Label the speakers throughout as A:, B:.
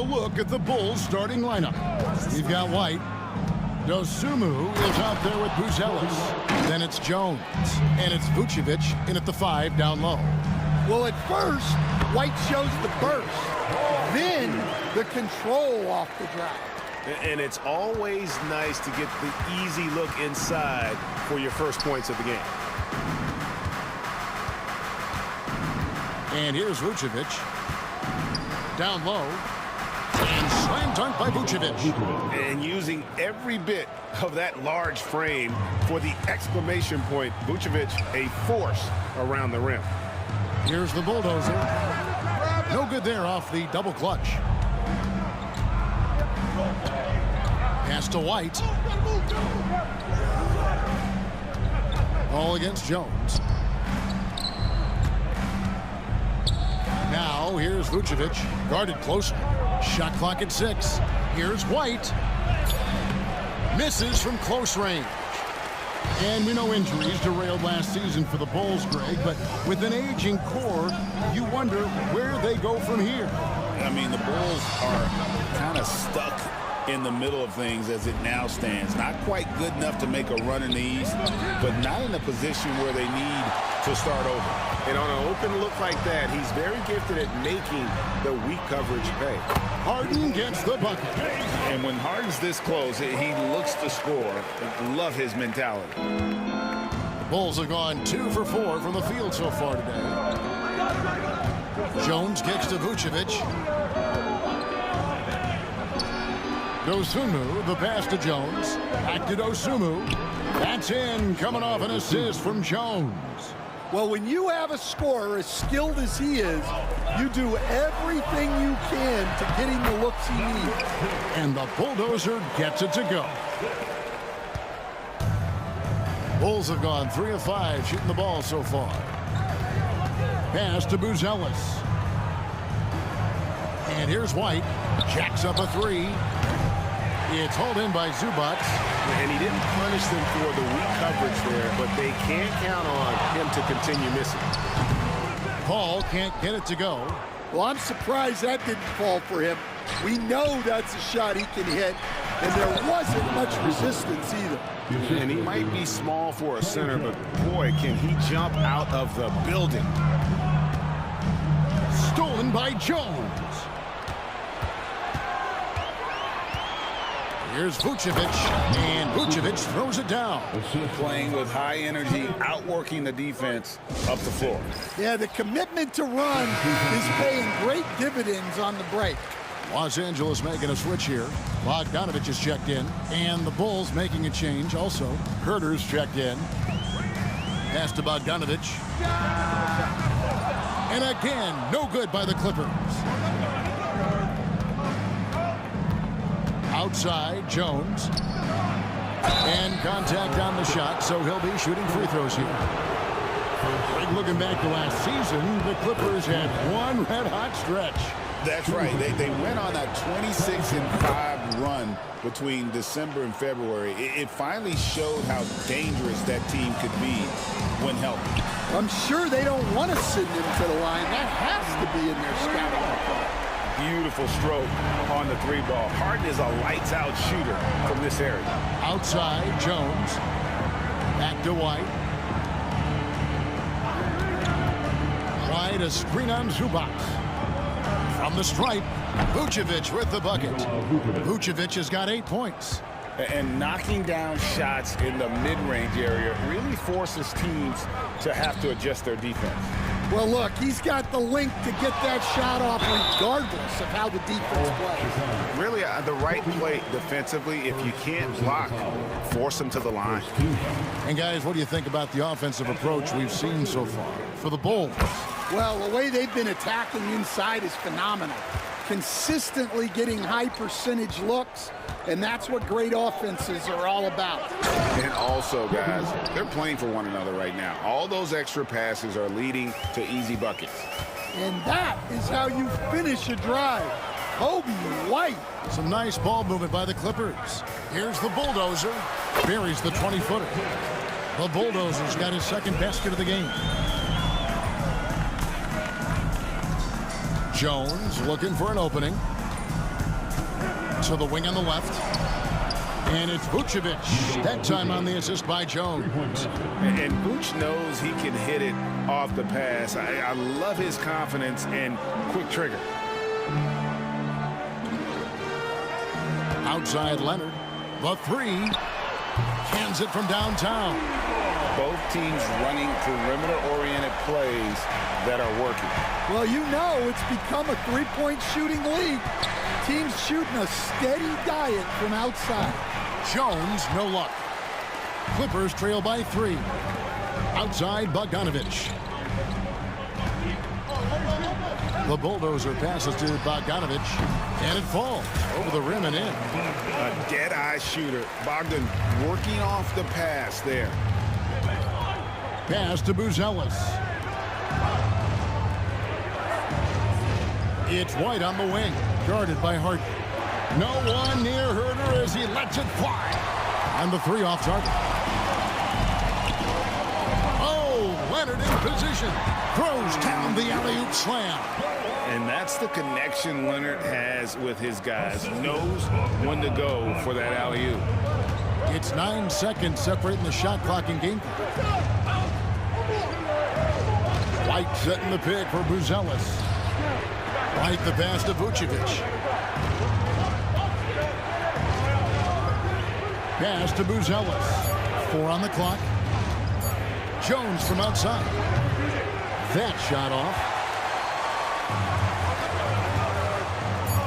A: A look at the Bulls starting lineup. We've got White. Dosunmu is out there with Buzelis. Then it's Jones. And it's Vucevic in at the 5 down low.
B: Well, at first, White shows the burst. Then the control off the drive.
C: And it's always nice to get the easy look inside for your first points of the game.
A: And here's Vucevic. Down low. And slam dunk by Vucevic.
C: And using every bit of that large frame for the exclamation point. Vucevic, a force around the rim.
A: Here's the bulldozer. No good there off the double clutch. Pass to White. All against Jones. Now here's Vucevic. Guarded closely. Shot clock at 6. Here's White. Misses from close range. And we know injuries derailed last season for the Bulls, Greg, but with an aging core, you wonder where they go from here.
D: I mean, the Bulls are kind of stuck in the middle of things as it now stands. Not quite good enough to make a run in the East, but not in a position where they need to start over.
C: And on an open look like that, he's very gifted at making the weak coverage pay.
A: Harden gets the bucket.
D: And when Harden's this close, he looks to score. Love his mentality.
A: The Bulls have gone 2 for 4 from the field so far today. Jones kicks to Vucevic. Dosunmu, the pass to Jones. Back to Dosunmu. That's in, coming off an assist from Jones.
B: Well, when you have a scorer as skilled as he is, you do everything you can to get him the looks he needs.
A: And the bulldozer gets it to go. Bulls have gone 3 of 5 shooting the ball so far. Pass to Buzelis. And here's White. Jacks up a 3. It's hauled in by Zubac.
C: And he didn't punish them for the weak coverage there, but they can't count on him to continue missing.
A: Paul can't get it to go.
B: Well, I'm surprised that didn't fall for him. We know that's a shot he can hit, and there wasn't much resistance either.
C: And he might be small for a center, but boy, can he jump out of the building.
A: Stolen by Jones. Here's Vucevic, and Vucevic throws it down.
D: Playing with high energy, outworking the defense up the floor.
B: Yeah, the commitment to run is paying great dividends on the break.
A: Los Angeles making a switch here. Bogdanovich is checked in, and the Bulls making a change also. Herter's checked in. Pass to Bogdanovich. And again, no good by the Clippers. Outside, Jones. And contact on the shot, so he'll be shooting free throws here. Looking back to last season, the Clippers had one red-hot stretch.
D: That's right. They went on that 26-5 run between December and February. It finally showed how dangerous that team could be when healthy.
B: I'm sure they don't want to send him to the line. That has to be in their scouting report.
C: Beautiful stroke on the 3-ball. Harden is a lights-out shooter from this area.
A: Outside, Jones. Back to White. White, a screen on Zubac. From the stripe, Vucevic with the bucket. Vucevic has got 8 points.
D: And knocking down shots in the mid-range area really forces teams to have to adjust their defense.
B: Well, look, he's got the length to get that shot off regardless of how the defense plays.
C: Really, the right play defensively. If you can't block, force them to the line.
A: And guys, what do you think about the offensive approach we've seen so far for the Bulls?
B: Well, the way they've been attacking inside is phenomenal. Consistently getting high percentage looks, and that's what great offenses are all about.
D: And also, guys, they're playing for one another right now. All those extra passes are leading to easy buckets.
B: And that is how you finish a drive. Kobe White.
A: Some nice ball movement by the Clippers. Here's the bulldozer. Buries the 20-footer. The bulldozer's got his second basket of the game. Jones looking for an opening. To the wing on the left. And it's Vucevic. That time on the assist by Jones.
C: And Vooch knows he can hit it off the pass. I love his confidence and quick trigger.
A: Outside Leonard. The three. Cans it from downtown.
D: Both teams running perimeter-oriented plays that are working.
B: Well, you know it's become a three-point shooting league. Teams shooting a steady diet from outside.
A: Jones, no luck. Clippers trail by 3. Outside Bogdanovich. The bulldozer passes to Bogdanovich, and it falls over the rim and in.
C: A dead-eye shooter. Bogdan working off the pass there.
A: Pass to Buzelis. It's White on the wing, guarded by Harden. No one near Herter as he lets it fly. And the three off target. Oh, Leonard in position. Throws down the alley-oop slam.
C: And that's the connection Leonard has with his guys. Knows when to go for that alley-oop.
A: It's 9 seconds separating the shot clock and game clock. White setting the pick for Buzelis. White the pass to Vucevic. Pass to Buzelis. 4 on the clock. Jones from outside. That shot off.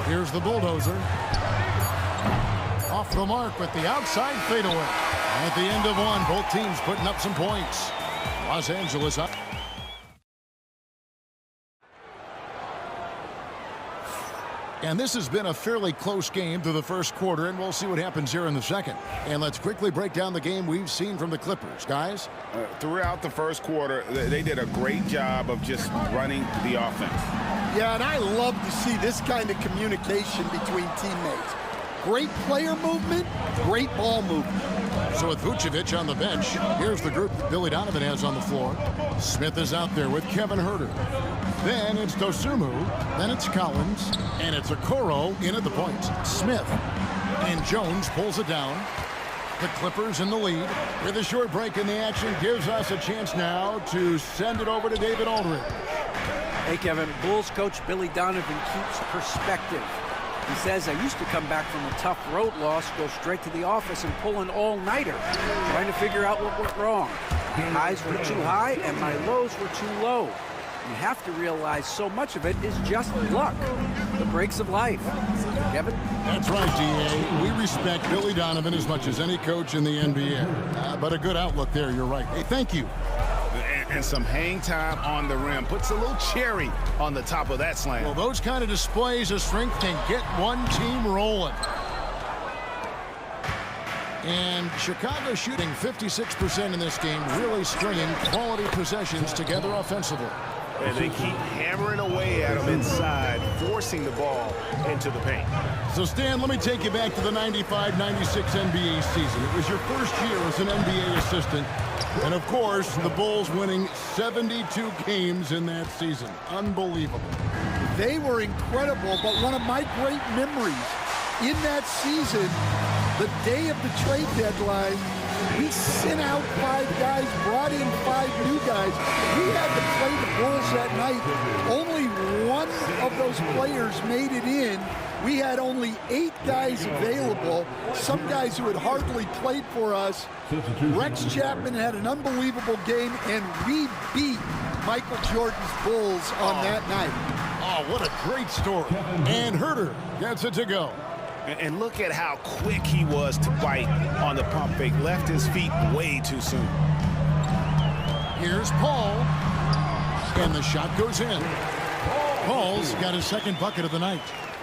A: Here's the bulldozer. Off the mark with the outside fadeaway. At the end of one, both teams putting up some points. Los Angeles up. And this has been a fairly close game through the first quarter, and we'll see what happens here in the second. And let's quickly break down the game we've seen from the Clippers. Guys?
C: Throughout the first quarter, they did a great job of just running the offense.
B: Yeah, and I love to see this kind of communication between teammates. Great player movement, great ball movement.
A: So with Vucevic on the bench, here's the group that Billy Donovan has on the floor. Smith is out there with Kevin Herter. Then it's Dosunmu, then it's Collins, and it's Okoro in at the point. Smith and Jones pulls it down. The Clippers in the lead. With a short break in the action, gives us a chance now to send it over to David Aldridge.
E: Hey, Kevin, Bulls coach Billy Donovan keeps perspective. He says, I used to come back from a tough road loss, go straight to the office and pull an all-nighter, trying to figure out what went wrong. My highs were too high and my lows were too low. You have to realize so much of it is just luck, the breaks of life. Kevin?
A: That's right, D.A. We respect Billy Donovan as much as any coach in the NBA. But a good outlook there, you're right. Hey, thank you.
C: And some hang time on the rim. Puts a little cherry on the top of that slam.
A: Well, those kind of displays of strength can get one team rolling. And Chicago shooting 56% in this game, really stringing quality possessions together offensively.
C: And they keep hammering away at them inside, forcing the ball into the paint.
A: So, Stan, let me take you back to the 95-96 NBA season. It was your first year as an NBA assistant. And, of course, the Bulls winning 72 games in that season. Unbelievable.
B: They were incredible, but one of my great memories in that season, the day of the trade deadline, we sent out 5 guys, brought in 5 new guys. We had to play the Bulls that night. Only one of those players made it in. We had only 8 guys available, some guys who had hardly played for us. Rex Chapman had an unbelievable game, and we beat Michael Jordan's Bulls on that night.
A: Oh, what a great story. And Herter gets it to go.
C: And look at how quick he was to bite on the pump fake. Left his feet way too soon.
A: Here's Paul. And the shot goes in. Paul's got his second bucket of the night.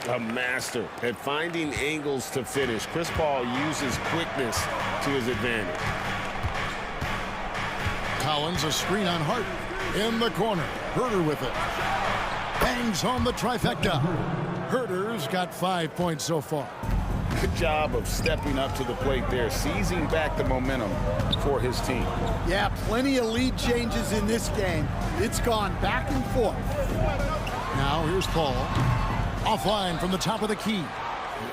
C: A master at finding angles to finish. Chris Paul uses quickness to his advantage.
A: Collins, a screen on Harden. In the corner. Herter with it. Bangs home the trifecta. Herter's got 5 points so far.
D: Good job of stepping up to the plate there, seizing back the momentum for his team.
B: Yeah, plenty of lead changes in this game. It's gone back and forth.
A: Now here's Paul. Offline from the top of the key.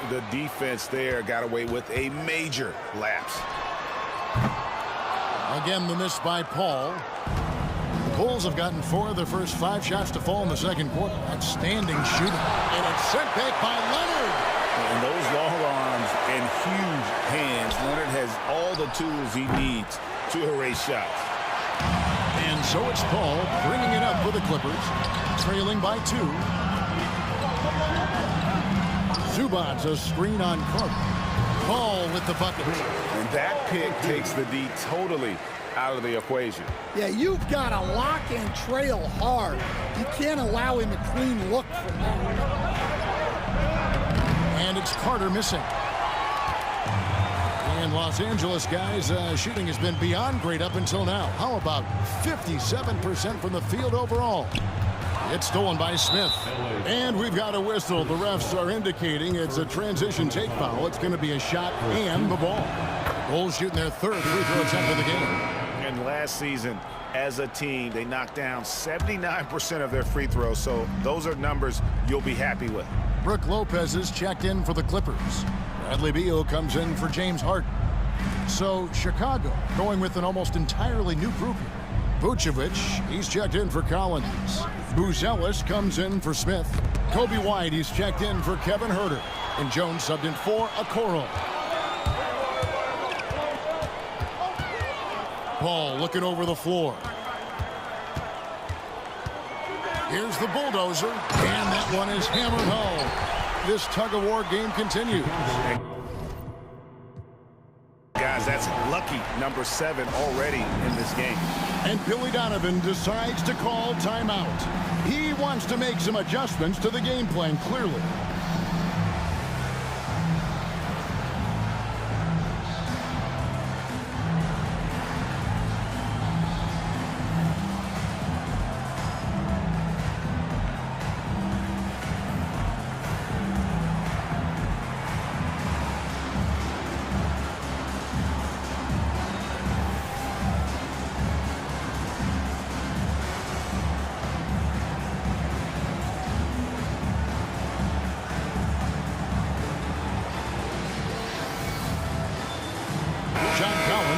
C: The defense there got away with a major lapse.
A: Again, the miss by Paul. The Bulls have gotten 4 of their first 5 shots to fall in the second quarter. Outstanding shooting. And it's sent back by Leonard.
D: And those long arms and huge hands, Leonard has all the tools he needs to erase shots.
A: And so it's Paul bringing it up for the Clippers, trailing by 2. Zubac's a screen on Carter. Paul with the bucket.
C: And that pick takes the D totally out of the equation.
B: Yeah, you've got to lock and trail hard. You can't allow him a clean look from that.
A: And it's Carter missing. And Los Angeles guys, shooting has been beyond great up until now. How about 57% from the field overall? It's stolen by Smith. And we've got a whistle. The refs are indicating it's a transition take foul. It's going to be a shot and the ball. Bulls shooting their 3rd free throw attempt of the game.
C: And last season, as a team, they knocked down 79% of their free throws. So those are numbers you'll be happy with.
A: Brook Lopez is checked in for the Clippers. Bradley Beal comes in for James Harden. So Chicago going with an almost entirely new group here. Vucevic, he's checked in for Collins. Buzelis comes in for Smith. Kobe White, he's checked in for Kevin Huerter. And Jones subbed in for Okoro. Paul looking over the floor. Here's the bulldozer, and that one is hammered home. This tug-of-war game continues.
C: Guys, that's lucky number 7 already in this game.
A: And Billy Donovan decides to call timeout. He wants to make some adjustments to the game plan, clearly.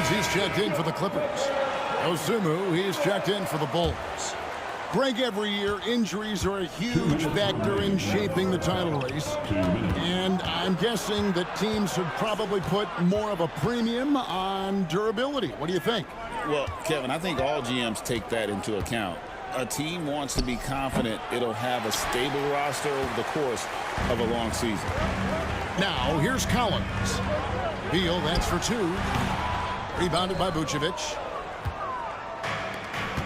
A: He's checked in for the Clippers. Osumu, he's checked in for the Bulls. Greg, every year, injuries are a huge factor in shaping the title race. And I'm guessing that teams should probably put more of a premium on durability. What do you think?
D: Well, Kevin, I think all GMs take that into account. A team wants to be confident it'll have a stable roster over the course of a long season.
A: Now, here's Collins. Beal, that's for 2. Rebounded by Vucevic.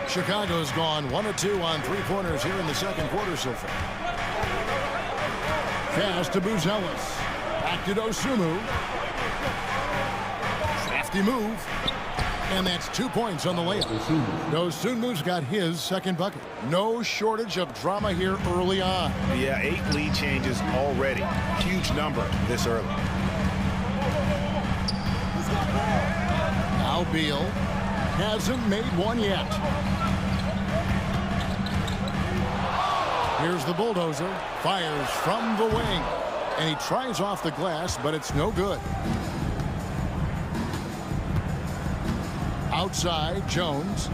A: Chicago's gone 1 of 2 on 3-pointers here in the second quarter so far. Pass to Buzelis. Back to Osumu. Crafty move. And that's 2 points on the layup. Osumu's got his second bucket. No shortage of drama here early on.
C: Yeah, 8 lead changes already. Huge number this early.
A: Now Beal hasn't made one yet. Here's the bulldozer. Fires from the wing. And he tries off the glass, but it's no good. Outside, Jones.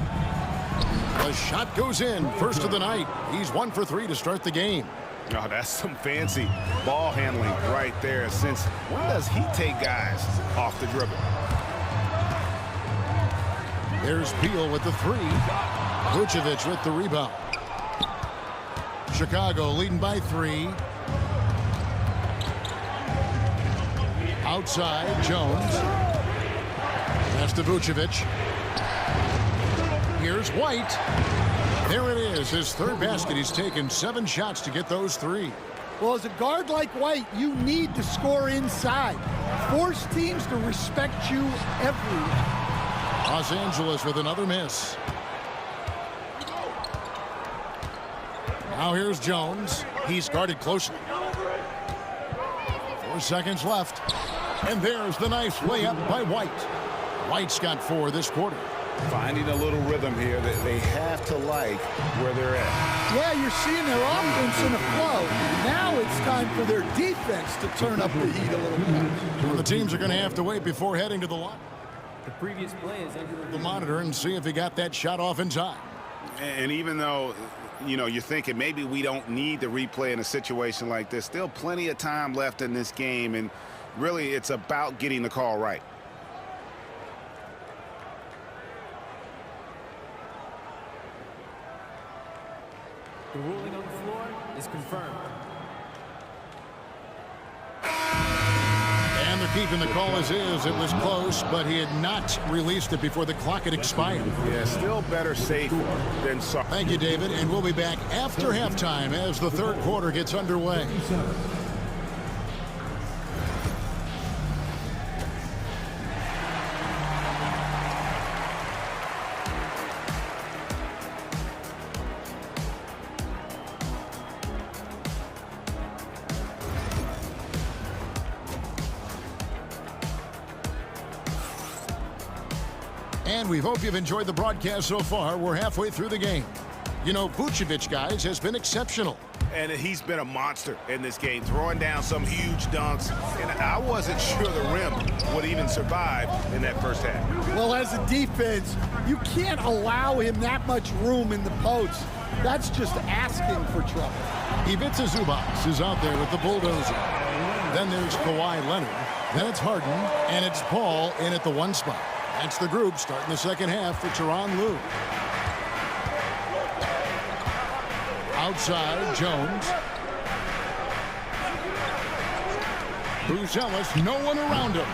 A: The shot goes in. First of the night. He's 1 for 3 to start the game.
C: Oh, that's some fancy ball handling right there. Since when does he take guys off the dribble?
A: There's Beal with the 3. Vucevic with the rebound. Chicago leading by 3. Outside, Jones. That's to Vucevic. Here's White. There it is, his 3rd basket. He's taken 7 shots to get those 3.
B: Well, as a guard like White, you need to score inside. Force teams to respect you everywhere.
A: Los Angeles with another miss. Now here's Jones. He's guarded closely. 4 seconds left. And there's the nice layup by White. White's got 4 this quarter.
D: Finding a little rhythm here that they have to like where they're at.
B: Yeah, you're seeing their offense in a flow. Now it's time for their defense to turn up the heat a little bit.
A: Well, the teams are going to have to wait before heading to the line.
F: The previous play is under
A: The monitor and see if he got that shot off in time.
C: And even though, you know, you're thinking maybe we don't need the replay in a situation like this, still plenty of time left in this game, and really it's about getting the call right.
F: The ruling on the floor is confirmed.
A: And they're keeping the call as is. It was close, but he had not released it before the clock had expired.
C: Yeah, still better safe than sorry.
A: Thank you, David, and we'll be back after halftime as the third quarter gets underway. And we hope you've enjoyed the broadcast so far. We're halfway through the game. You know, Vucevic, guys, has been exceptional.
C: And he's been a monster in this game, throwing down some huge dunks. And I wasn't sure the rim would even survive in that first half.
B: Well, as a defense, you can't allow him that much room in the post. That's just asking for trouble.
A: Ivica Zubac is out there with the bulldozer. Then there's Kawhi Leonard. Then it's Harden, and it's Paul in at the one spot. That's the group starting the second half for Tyronn Lue. Outside, Jones. Buzelis, no one around him.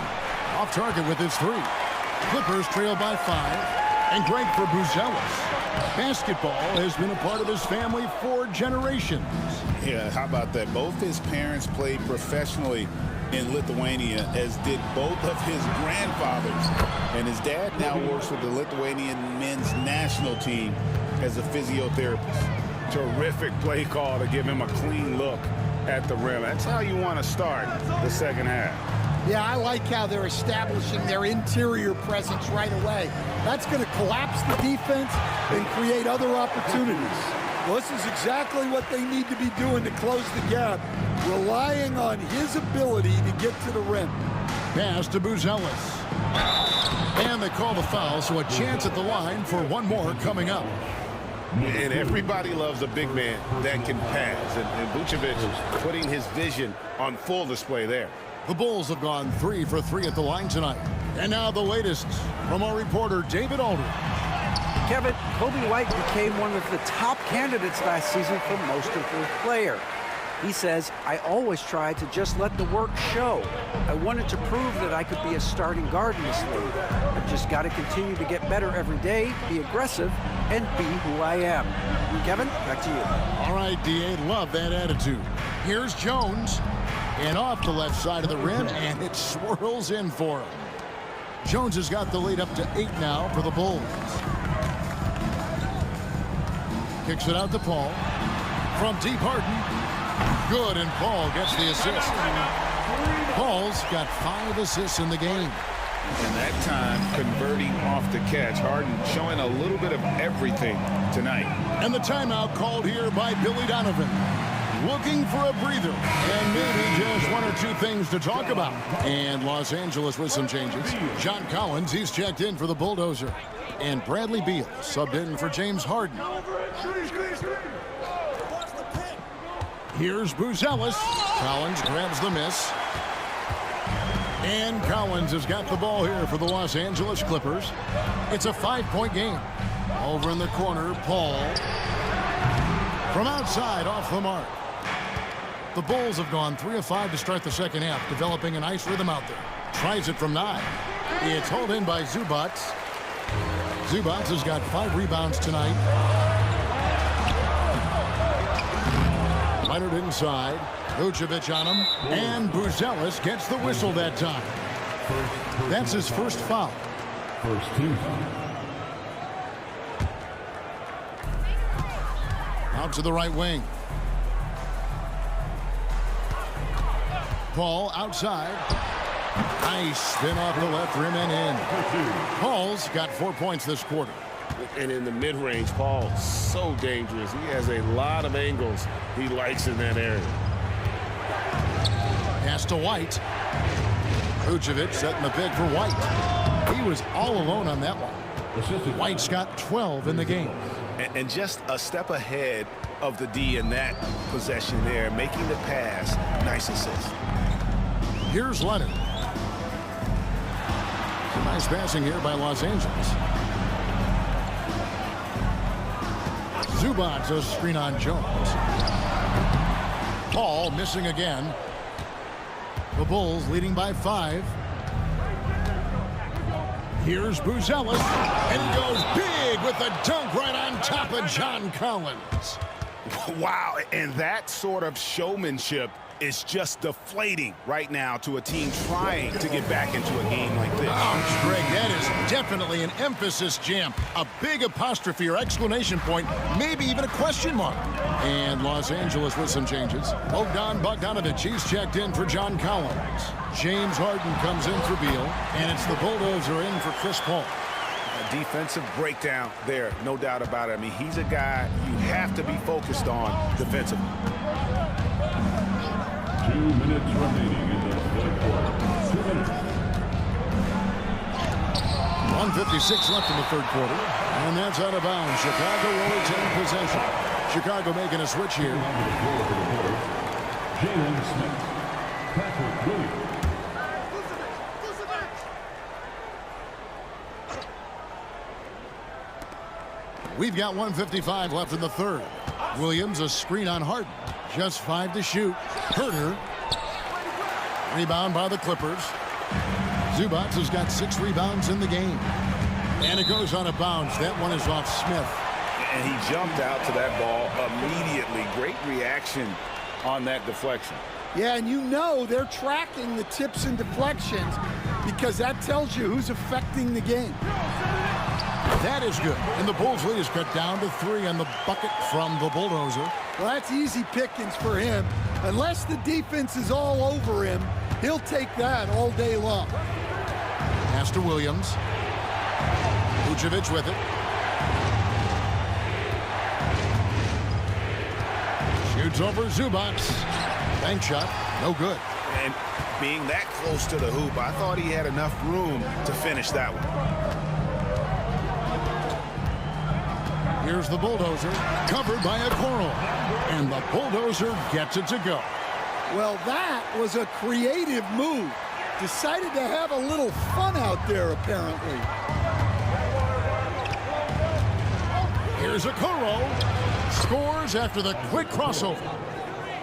A: Off target with his three. Clippers trail by 5. And great for Buzelis. Basketball has been a part of his family for generations.
D: Yeah, how about that? Both his parents played professionally in Lithuania, as did both of his grandfathers. And his dad now works with the Lithuanian men's national team as a physiotherapist.
C: Terrific play call to give him a clean look at the rim. That's how you want to start the second half.
B: Yeah, I like how they're establishing their interior presence right away. That's going to collapse the defense and create other opportunities. Well, this is exactly what they need to be doing to close the gap, relying on his ability to get to the rim.
A: Pass to Buzelis. And they call the foul, so a chance at the line for one more coming up.
C: And everybody loves a big man that can pass. And Vucevic putting his vision on full display there.
A: The Bulls have gone 3 for 3 at the line tonight. And now the latest from our reporter, David Aldridge.
E: Kevin, Kobe White became one of the top candidates last season for Most Improved Player. He says, I always tried to just let the work show. I wanted to prove that I could be a starting guard in this league. I've just got to continue to get better every day, be aggressive, and be who I am. Kevin, back to you.
A: All right, D.A., love that attitude. Here's Jones. And off the left side of the rim, and it swirls in for him. Jones has got the lead up to 8 now for the Bulls. Kicks it out to Paul. From deep, Harden. Good, and Paul gets the assist. Paul's got 5 assists in the game.
C: And that time converting off the catch. Harden showing a little bit of everything tonight.
A: And the timeout called here by Billy Donovan. Looking for a breather and maybe just 1 or 2 things to talk about. And Los Angeles with some changes. John Collins, he's checked in for the Bulldozer. And Bradley Beal subbed in for James Harden. Here's Buzelis. Collins grabs the miss. And Collins has got the ball here for the Los Angeles Clippers. It's a 5-point game. Over in the corner, Paul. From outside, off the mark. The Bulls have gone 3 of 5 to start the second half, developing a nice rhythm out there. Tries it from 9. It's hauled in by Zubac. Zubac has got 5 rebounds tonight. Leonard inside. Vucevic on him. And Buzelis gets the whistle that time. That's his first foul.
G: First team.
A: Out to the right wing. Paul outside. Nice spin off the left rim and in. Paul's got 4 points this quarter.
G: And in the mid-range, Paul's so dangerous. He has a lot of angles he likes in that area.
A: Pass to White. Vucevic setting the big for White. He was all alone on that one. White's got 12 in the game.
C: And just a step ahead of the D in that possession there, making the pass. Nice assist.
A: Here's Leonard. Some nice passing here by Los Angeles. Zubac's a screen on Jones. Paul missing again. The Bulls leading by 5. Here's Buzelis, and he goes big with the dunk right on top of John Collins.
C: Wow, and that sort of showmanship is just deflating right now to a team trying to get back into a game like this.
A: Ouch, Greg, that is definitely an emphasis jam. A big apostrophe or exclamation point, maybe even a question mark. And Los Angeles with some changes. Bogdan Bogdanovic, he's checked in for John Collins. James Harden comes in for Beal, and it's the Bulldozer in for Chris Paul.
C: A defensive breakdown there, no doubt about it. I mean, he's a guy you have to be focused on defensively.
H: 2 minutes remaining in the third quarter. 2 minutes.
A: 1:56 left in the third quarter, and that's out of bounds. Chicago will retain possession. Chicago making a switch here.
H: Jalen Smith, Patrick Williams.
A: We've got 1:55 left in the third. Williams a screen on Harden. Just 5 to shoot. Herter. Rebound by the Clippers. Zubac has got 6 rebounds in the game. And it goes out of bounds. That one is off Smith.
C: And he jumped out to that ball immediately. Great reaction on that deflection.
B: Yeah, and you know they're tracking the tips and deflections because that tells you who's affecting the game.
A: That is good. And the Bulls lead is cut down to 3 on the bucket from the Bulldozer.
B: Well, that's easy pickings for him. Unless the defense is all over him, he'll take that all day long.
A: Pass to Williams. Vucevic with it. Shoots over Zubac. Bank shot. No good.
C: And being that close to the hoop, I thought he had enough room to finish that one.
A: Here's the Bulldozer, covered by a Okoro. And the Bulldozer gets it to go.
B: Well, that was a creative move. Decided to have a little fun out there, apparently.
A: Here's Okoro. Scores after the quick crossover.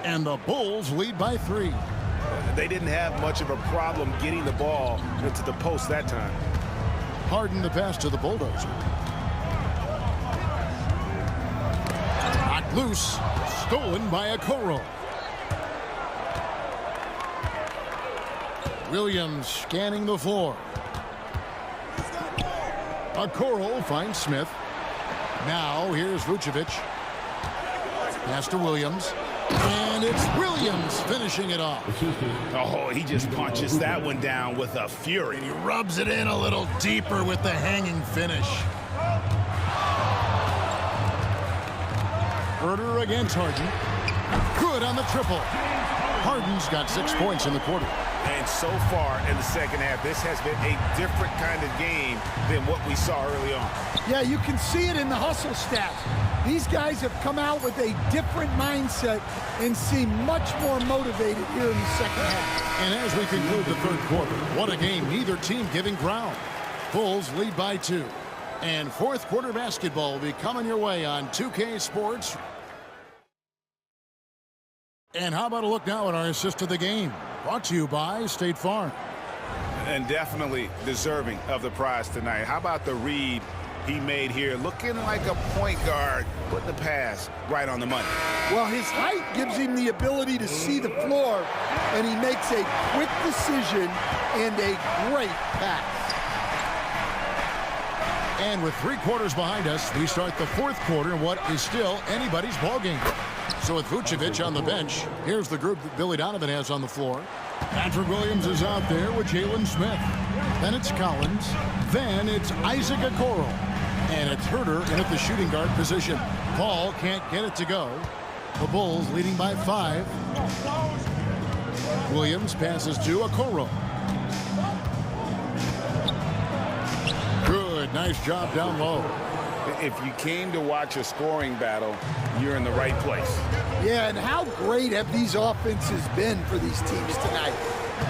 A: And the Bulls lead by 3.
C: They didn't have much of a problem getting the ball into the post that time.
A: Harden the pass to the Bulldozer. Knocked loose. Stolen by Okoro. Williams scanning the floor. Okoro finds Smith. Now here's Vucevic. Pass to Williams. And it's Williams finishing it off.
C: Oh, he just punches that one down with a fury.
A: He rubs it in a little deeper with the hanging finish. Herter against Harden. Good on the triple. Harden's got 6 points in the quarter.
C: And so far in the second half, this has been a different kind of game than what we saw early on.
B: Yeah, you can see it in the hustle stats. These guys have come out with a different mindset and seem much more motivated here in the second half.
A: And as we conclude the third quarter, what a game, neither team giving ground. Bulls lead by 2. And fourth quarter basketball will be coming your way on 2K Sports. And how about a look now at our assist of the game? Brought to you by State Farm.
C: And definitely deserving of the prize tonight. How about the read he made here? Looking like a point guard, putting the pass right on the money.
B: Well, his height gives him the ability to see the floor, and he makes a quick decision and a great pass.
A: And with 3 quarters behind us, we start the fourth quarter in what is still anybody's ballgame. So with Vucevic on the bench, here's the group that Billy Donovan has on the floor. Patrick Williams is out there with Jalen Smith. Then it's Collins. Then it's Isaac Okoro. And it's Herter in at the shooting guard position. Paul can't get it to go. The Bulls leading by 5. Williams passes to Okoro. Good, nice job down low.
C: If you came to watch a scoring battle, you're in the right place.
B: Yeah, and how great have these offenses been for these teams tonight?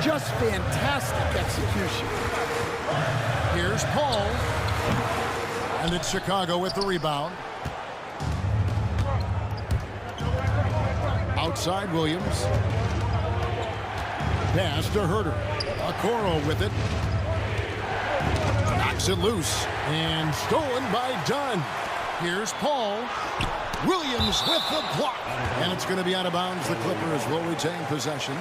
B: Just fantastic execution.
A: Here's Paul. And it's Chicago with the rebound. Outside Williams. Pass to Herter. Okoro with it. Knocks it loose. And stolen by Dunn. Here's Paul. Williams with the block. And it's going to be out of bounds. The Clippers will retain possession.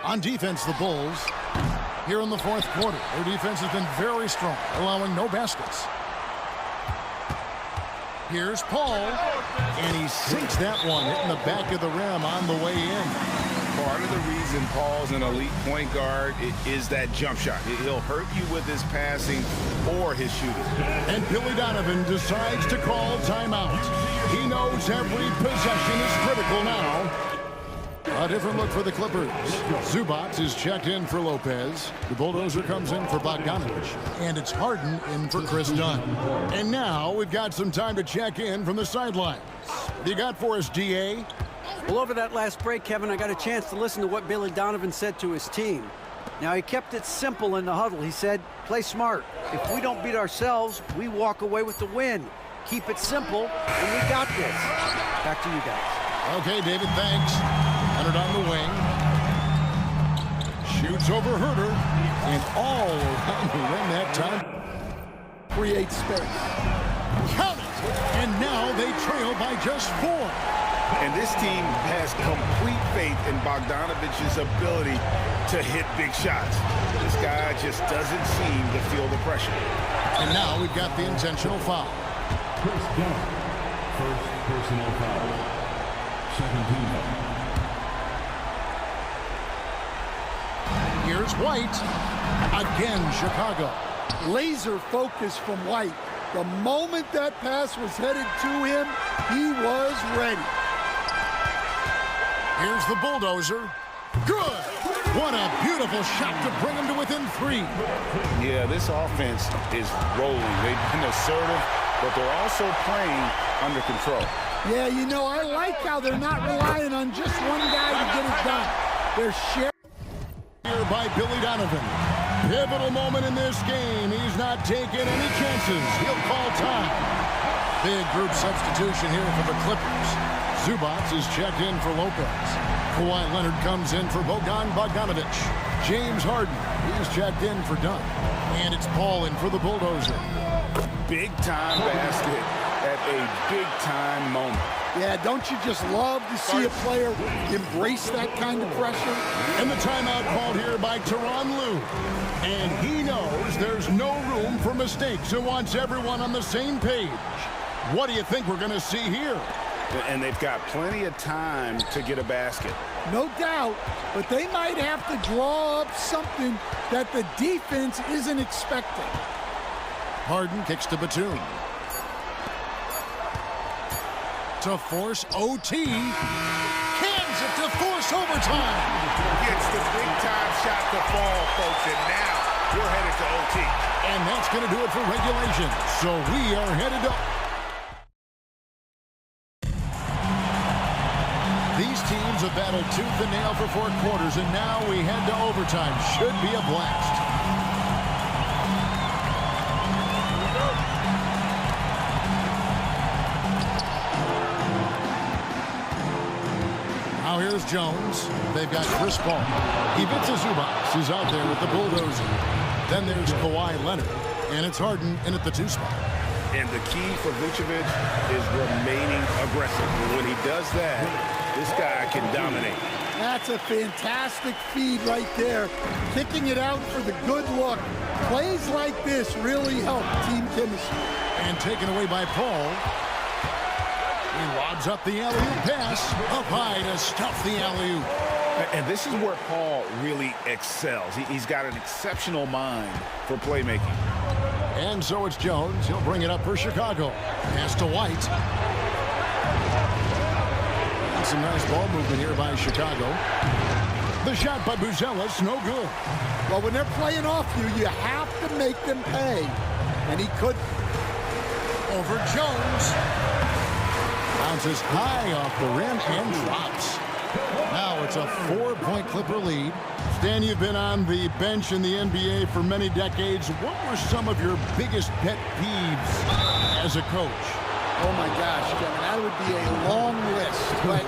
A: On defense, the Bulls, here in the fourth quarter, their defense has been very strong, allowing no baskets. Here's Paul, and he sinks that one, hitting the back of the rim on the way in.
C: Part of the reason Paul's an elite point guard is that jump shot. He'll hurt you with his passing or his shooting.
A: And Billy Donovan decides to call timeout. He knows every possession is critical now. A different look for the Clippers. Zubac is checked in for Lopez. The Bulldozer comes in for Bogdanovich. And it's Harden in for Chris Dunn. And now we've got some time to check in from the sidelines. What do you got for us, DA?
E: Well, over that last break, Kevin, I got a chance to listen to what Billy Donovan said to his team. Now, he kept it simple in the huddle. He said, play smart. If we don't beat ourselves, we walk away with the win. Keep it simple, and we got this. Back to you guys.
A: Okay, David, thanks. Leonard on the wing. Shoots over Herter. And all around the rim that time.
B: Create space.
A: Count it! And now they trail by just 4.
C: And this team has complete faith in Bogdanovich's ability to hit big shots. This guy just doesn't seem to feel the pressure.
A: And now we've got the intentional foul.
H: Chris Dunn. First personal foul. Second team foul.
A: Here's White. Again, Chicago.
B: Laser focus from White. The moment that pass was headed to him, he was ready.
A: Here's the Bulldozer. Good! What a beautiful shot to bring him to within 3.
C: Yeah, this offense is rolling. They've been assertive, but they're also playing under control.
B: Yeah, you know, I like how they're not relying on just one guy to get it done. They're sharing.
A: Here by Billy Donovan. Pivotal moment in this game. He's not taking any chances. He'll call time. Big group substitution here for the Clippers. Zubac is checked in for Lopez. Kawhi Leonard comes in for Bogdanovich. James Harden, he's checked in for Dunn. And it's Paul in for the Bulldozer.
C: Big-time basket at a big-time moment.
B: Yeah, don't you just love to see a player embrace that kind of pressure?
A: And the timeout called here by Tyronn Lue. And he knows there's no room for mistakes and wants everyone on the same page. What do you think we're going to see here?
C: And they've got plenty of time to get a basket.
B: No doubt, but they might have to draw up something that the defense isn't expecting.
A: Harden kicks to Batum. To force OT. Cans it to force overtime.
C: Gets the big-time shot to fall, folks, and now we're headed to OT.
A: And that's going to do it for regulation. So we are headed to... These teams have battled tooth and nail for 4 quarters, and now we head to overtime. Should be a blast. Now here's Jones. They've got Chris Paul. Ivica Zubac is out there with the Bulldozer. Then there's Kawhi Leonard. And it's Harden in at the 2 spot.
C: And the key for Vucevic is remaining aggressive. When he does that, this guy can dominate.
B: That's a fantastic feed right there. Kicking it out for the good look. Plays like this really help team chemistry.
A: And taken away by Paul. He lobs up the alley-oop pass. Up high to stuff the alley-oop.
D: And this is where Paul really excels. He's got an exceptional mind for playmaking.
A: And so it's Jones. He'll bring it up for Chicago. Pass to White. And some nice ball movement here by Chicago. The shot by Buzelis, no good.
B: Well, when they're playing off you, you have to make them pay. And he couldn't.
A: Over Jones. Bounces high off the rim and drops. Now it's a 4-point Clipper lead. Stan, you've been on the bench in the NBA for many decades. What were some of your biggest pet peeves as a coach?
B: Oh, my gosh, Kevin, that would be a long list. But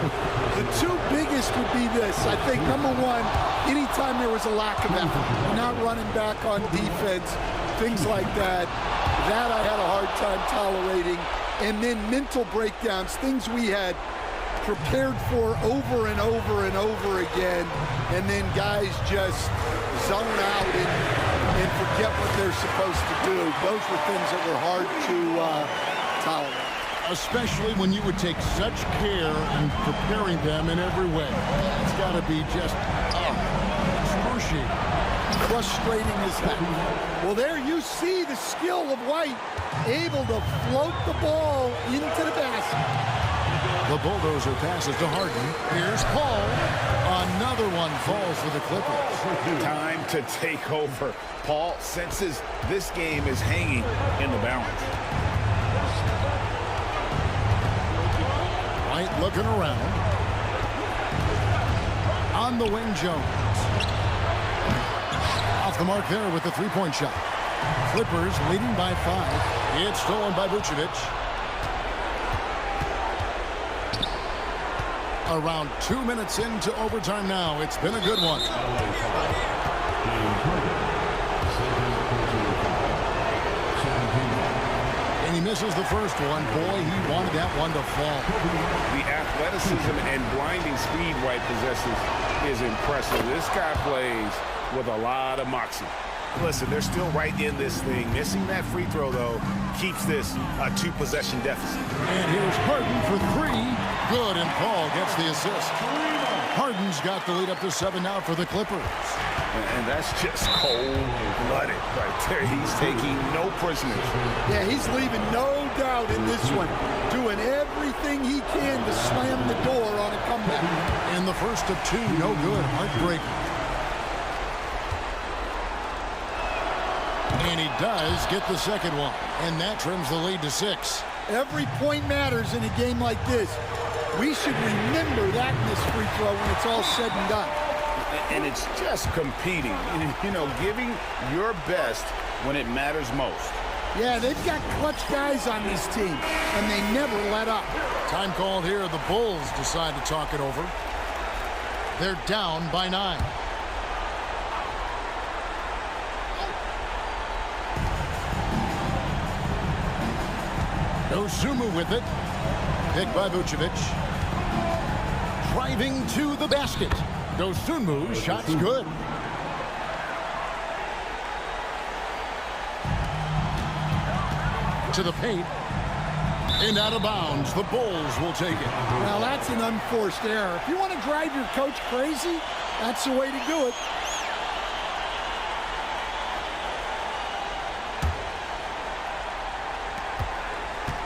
B: the two biggest would be this. I think, number one, anytime there was a lack of effort, not running back on defense, things like that, that I had a hard time tolerating. And then mental breakdowns, things we had prepared for over and over and over again, and then guys just zone out and forget what they're supposed to do. Those were things that were hard to tolerate.
A: Especially when you would take such care in preparing them in every way. It's got to be just excruciating.
B: Frustrating as heck. Well, there you see the skill of White, able to float the ball into the basket.
A: The bulldozer passes to Harden. Here's Paul. Another one falls for the Clippers.
D: Time to take over. Paul senses this game is hanging in the balance.
A: White looking around. On the wing, Jones. Off the mark there with the three-point shot. Clippers leading by 5. It's stolen by Vucevic. Around 2 minutes into overtime now. It's been a good one. And he misses the first one. Boy, he wanted that one to fall.
D: The athleticism and blinding speed White possesses is impressive. This guy plays with a lot of moxie.
C: Listen, they're still right in this thing. Missing that free throw, though, keeps this a 2-possession deficit.
A: And here's Harden for 3. Good, and Paul gets the assist. Harden's got the lead up to 7 now for the Clippers.
C: And that's just cold-blooded right there. He's taking no prisoners.
B: Yeah, he's leaving no doubt in this one. Doing everything he can to slam the door on a comeback.
A: And the first of 2, no good. Heartbreaking. And he does get the second one. And that trims the lead to 6.
B: Every point matters in a game like this. We should remember that in this free throw when it's all said and done.
D: And it's just competing, you know, giving your best when it matters most.
B: Yeah, they've got clutch guys on this team, and they never let up.
A: Time called here. The Bulls decide to talk it over. They're down by 9. Dosunmu with it. Picked by Vucevic. Driving to the basket. Dosunmu, shot's good. To the paint. And out of bounds. The Bulls will take it.
B: Now that's an unforced error. If you want to drive your coach crazy, that's the way to do it.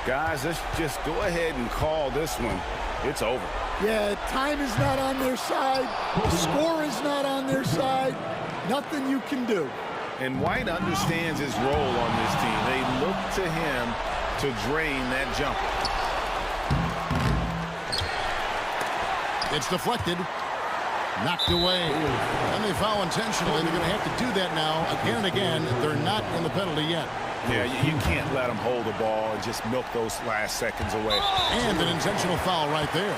C: Guys, let's just go ahead and call this one. It's over.
B: Yeah, time is not on their side. The score is not on their side. Nothing you can do.
C: And White understands his role on this team. They look to him to drain that jumper.
A: It's deflected. Knocked away. And they foul intentionally. They're going to have to do that now again and again. They're not in the penalty yet.
C: Yeah, you can't let them hold the ball and just milk those last seconds away.
A: And an intentional foul right there.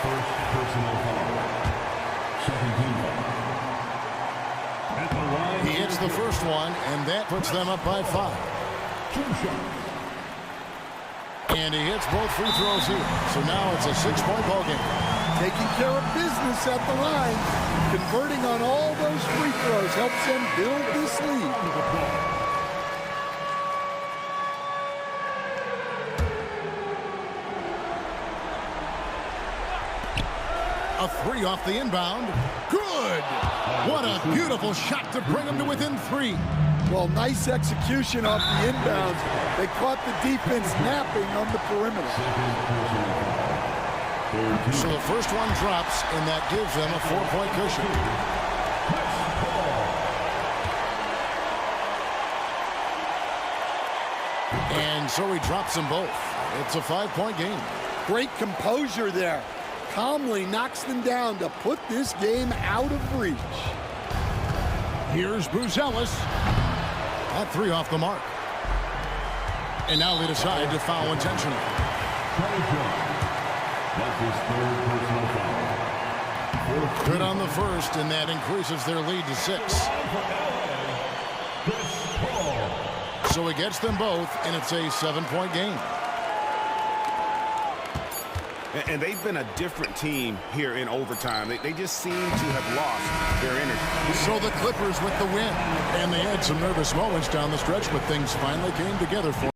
H: First personal foul. Second team foul. At the line.
A: He hits the first one, and that puts them up by 5.
H: 2 shots.
A: And he hits both free throws here. So now it's a 6-point ball game.
B: Taking care of business at the line. Converting on all those free throws helps them build this lead.
A: A three off the inbound. Good. What a beautiful shot to bring them to within 3.
B: Well, nice execution off the inbounds. They caught the defense napping on the perimeter.
A: So the first one drops, and that gives them a 4-point cushion. And so he drops them both. It's a 5-point game.
B: Great composure there. Calmly knocks them down to put this game out of reach.
A: Here's Buzelis. That 3 off the mark. And now they decide to foul intentionally.
H: That's his third personal foul.
A: Good on the first, and that increases their lead to 6. So he gets them both, and it's a 7-point game.
C: And they've been a different team here in overtime. They just seem to have lost their energy.
A: So the Clippers with the win. And they had some nervous moments down the stretch, but things finally came together for them.